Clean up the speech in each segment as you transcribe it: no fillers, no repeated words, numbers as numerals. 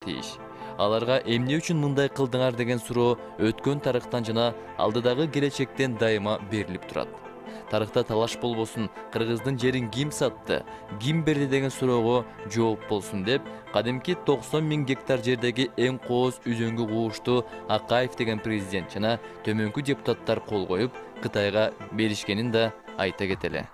тийиш. Аларга эмне үчүн мындай кылдыңар деген суроо өткөн тарыхтан жана алдыдагы келечектен дайыма берилип турат. Тарыхта талаш болбосун, кыргыздын жерин ким сатты, ким берди деген суроого жооп болсун деп, кадимки 90 000 гектар жердеги эң кооз үзөңгү куушту Акаев деген президент жана төмөнкү депутаттар кол коюп, Кытайга беришкенин да айта кетели.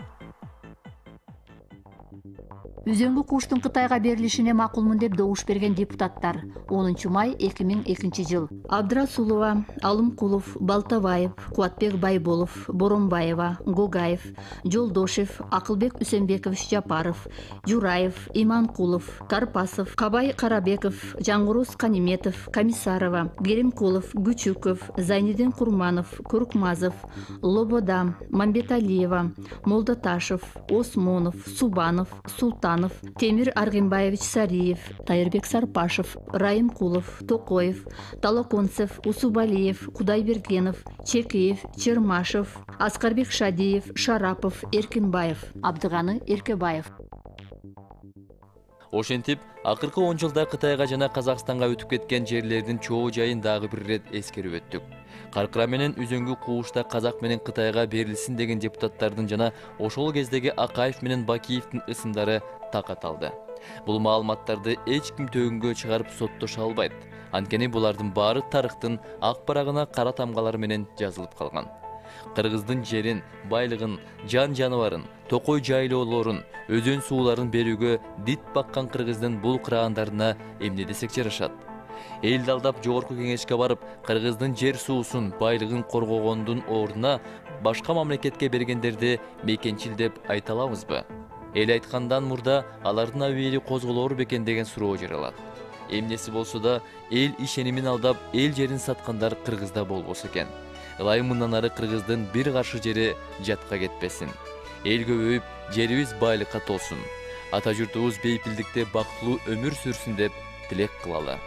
Үзөңгү кууштун Кытайга берилишине макулмун деп добуш берген депутаттар 10 май 2002 жыл. Абдрасулова, Алымкулов, Балтабаев, Кубатбек Байболов, Боронбаева, Гогаев, Жолдошев, Акылбек Үсенбекович Жапаров, Жураев, Иманкулов, Карпасов, Кабай Карабеков, Жаңгуруз Каниметов, Комиссарова, Геремкулов, Гүчүков, Зайнидин Курманов, Куркмазов, Лобода, Мамбеталиева, Молдаташев, Осмонов, Субанов, Султанов, Темир Аргимбаевич Сариев, Тайырбек Сарпашев, Раимкулов, Токоев, Талаконцев, Усубалиев, Кудайбергенов, Чекеев, Чермашев, Аскарбек Шадиев, Шарапов, Эркинбаев, Абдыганы Эркебаев. Ошентип, акыркы 10 жылда Кытайга жана Казакстанга өтүп кеткен жерлердин чоо жайын дагы бир рет эскерип өттүк. Каркыра менен үзөңгү куушта Казак менен Кытайга берилсин деген депутаттардын жана ошол кездеги Акаев менен Бакиевдин ысымдары такаталды. Бул маалыматтарды эч ким төгүнгө чыгарып соттоша албайт. Анткени булардын баары тарыхтын ак барагына кара тамгалар менен жазылып калган. Кыргыздын жерин, байлыгын, жан-жаныбарын, токой жайлоолорун, өзөн сууларын берүүгө дит баккан кыргыздын бул кыраандарына эмне десек жарашат. Эл далдап жогорку кеңешке барып, кыргыздын жер суусун, байлыгын коргогондун ордуна башка мамлекетке бергендерди мекенчил деп айта алабызбы? Эл айткандан мурда алардын абийли козголоор бекен деген суроо жаралат. Эмнеси болсо да эл ишенимин алдап, эл жерин саткандар Кыргызда болбосо экен. Ылайы мындан ары Кыргыздын бир каршы жери жатка кетпесин. Эл көбөйүп, жерибиз байлыкка толсун. Ата журтубуз бейпилдикте бактылуу өмүр сүрсүн деп тилек кылалы.